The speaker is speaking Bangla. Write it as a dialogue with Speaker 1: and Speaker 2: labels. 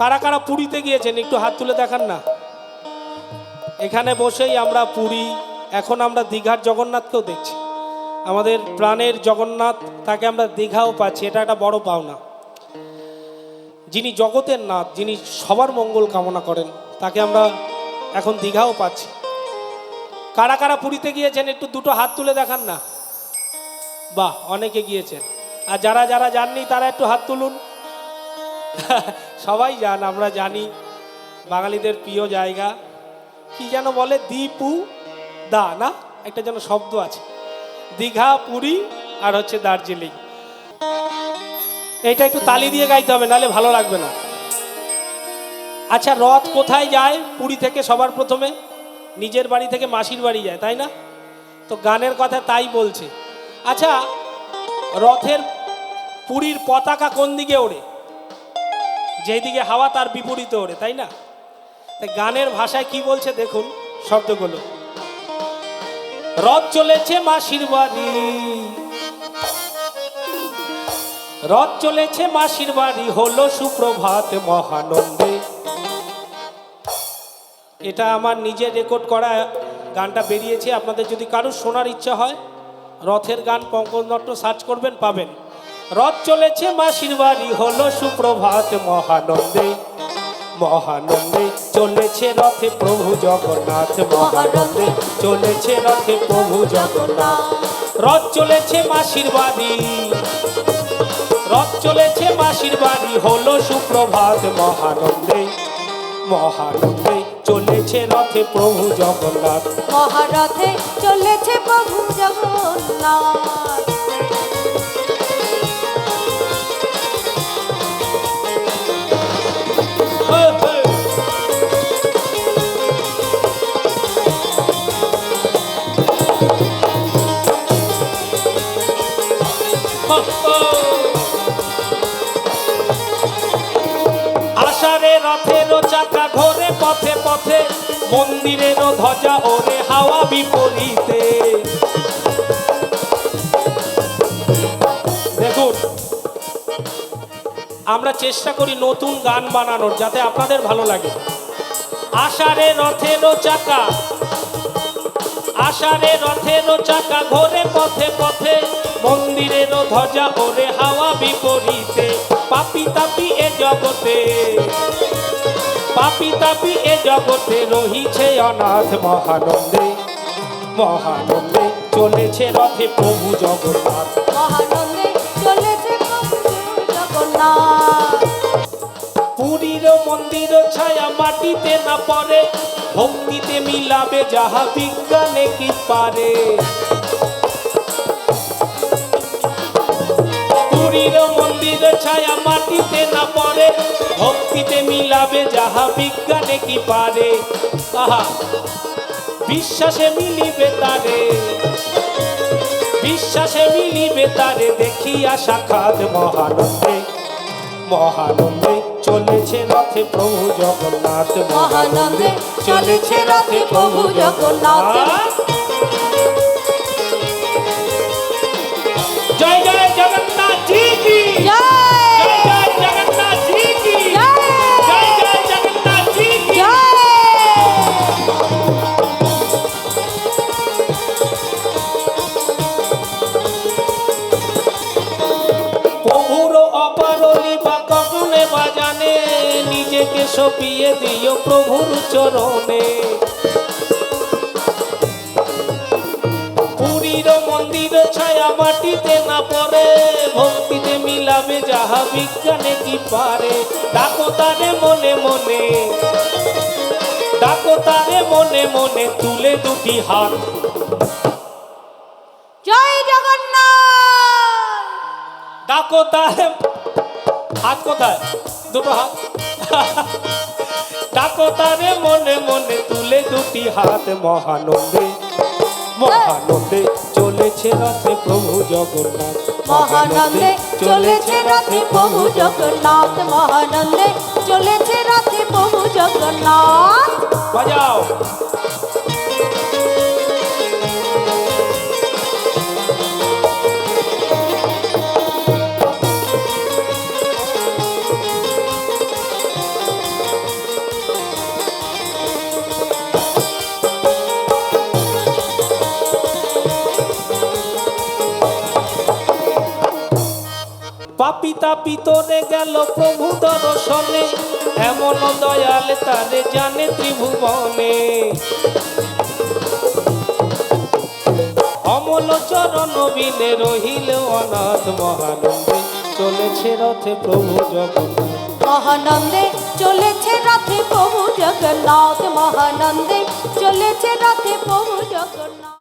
Speaker 1: কারা কারা পুরীতে গিয়েছেন একটু হাত তুলে দেখান না। এখানে বসেই আমরা পুরী, এখন আমরা দীঘার জগন্নাথকেও দেখছি। আমাদের প্রাণের জগন্নাথ, তাকে আমরা দীঘাও পাচ্ছি, এটা একটা বড় পাওনা। যিনি জগতের নাথ, যিনি সবার মঙ্গল কামনা করেন, তাকে আমরা এখন দীঘাও পাচ্ছি। কারা কারা পুরীতে গিয়েছেন একটু দুটো হাত তুলে দেখান না। বাহ, অনেকে গিয়েছেন। আর যারা যারা যাননি তারা একটু হাত তুলুন। সবাই যান, আমরা জানি বাঙালিদের প্রিয় জায়গা। কি যেন বলে, দীপু দা না, একটা যেন শব্দ আছে, দীঘা, পুরী আর হচ্ছে দার্জিলিং। এইটা একটু তালি দিয়ে গাইতে হবে, নাহলে ভালো লাগবে না। আচ্ছা, রথ কোথায় যায়? পুরী থেকে সবার প্রথমে নিজের বাড়ি থেকে মাসির বাড়ি যায়, তাই না? তো গানের কথা তাই বলছে। আচ্ছা, রথের পুরীর পতাকা কোন দিকে ওড়ে? যেদিকে হাওয়া তার বিপরীতে ওড়ে, তাই না? তাই গানের ভাষায় কি বলছে দেখুন শব্দগুলো। রথ চলেছে মাসির বাড়ি, রথ চলেছে মাসির বাড়ি, হলো সুপ্রভাত মহানন্দে। এটা আমার নিজের রেকর্ড করা গানটা বেরিয়েছে। আপনাদের যদি কারোর শোনার ইচ্ছা হয়, রথের গান পঙ্কজ নট্ট সার্চ করবেন, পাবেন। রথ চলেছে মাসির বাড়ি, হলো সুপ্রভাত মহানন্দে। মহানন্দে চলেছে রথে প্রভু জগন্নাথ, মহানন্দে চলেছে রথে প্রভু জগন্নাথ। রথ চলেছে মাসির বাড়ি, রথ চলেছে মাসির বাড়ি, হলো সুপ্রভাত মহানন্দে। মহানন্দে চলেছে রথে প্রভু জগন্নাথ,
Speaker 2: মহারথে চলেছে প্রভু জগন্নাথ।
Speaker 1: আষাঢ়ে রথেরও চাকা ঘোরে পথে পথে, মন্দিরেরও ধ্বজা ওরে হাওয়া বিপরীতে। দেখুন, আমরা চেষ্টা করি নতুন গান বানানোর, যাতে আপনাদের ভালো লাগে। আষাঢ়ে রথেরও চাকা, আষাঢ়ে রথেরও চাকা ঘোরে পথে পথে, মন্দিরেরও ধ্বজা ওরে হাওয়া বিপরীতে। পাপি তাপি এ জগতে, পাপি তাপি এ জগতে, রহিছে অনাথ মহানন্দে। মহানন্দে চলেছে রথে প্রভু জগন্নাথ,
Speaker 2: মহানন্দে চলেছে প্রভু জগন্নাথ।
Speaker 1: পুরীর মন্দির ছায়া মাটিতে না পড়ে, ভক্তিতে মিলাবে যাহা বিজ্ঞানে কি পারে। পুরীর মন্দির ছায়া মাটিতে না পড়ে, ভক্তিতে মিলাবে যাহা বিজ্ঞানে কি পারে। আহা, বিশ্বাসে মিলিবে তারে, বিশ্বাসে মিলিবে তারে, দেখিয়া সাক্ষাৎ মহানন্দে। মহানন্দে চলেছে রথে প্রভু জগন্নাথ,
Speaker 2: মহানন্দে চলেছে রথে প্রভু জগন্নাথ।
Speaker 1: জয় জয় জগন্নাথ জি কি জয়, জয় জগন্নাথ জি কি জয়, জয় জয় জগন্নাথ জি কি জয়। প্রভুর অপার লীলা কখনে বাজানে, নিজেকে সঁপিয়ে দিও প্রভুর চরণে। পুরীর মন্দির ছায়া মাটিতে না পড়ে, ভক্তিতে মিলাবে যাহা বিজ্ঞানে কি পারে। ডাকো তারে মনে মনে, ডাকো তারে মনে মনে, তুলে দুটি হাত।
Speaker 2: জয় জগন্নাথ।
Speaker 1: ডাকো তারে, হাত কোথায়? দুটো হাত। ডাকো তারে মনে মনে, তুলে দুটি হাত। মহানন্দে, মহানন্দে চলেছে রথে প্রভু জগন্নাথ,
Speaker 2: মহানন্দে চলেছে রথে প্রভু জগন্নাথ, মহানন্দে চলেছে রথে প্রভু জগন্নাথ।
Speaker 1: বাজাও। পাপি তাপি তোরে গেল প্রভু দর্শনে, এমন দয়াল তারে জানে ত্রিভুবনে। অমল চরণ বিনে রহিল অনাথ, মহানন্দে চলেছে রথে প্রভু জগন্নাথ।
Speaker 2: মহানন্দে চলেছে রথে প্রভু জগন্নাথ, মহানন্দে চলেছে রথে প্রভু জগন্নাথ।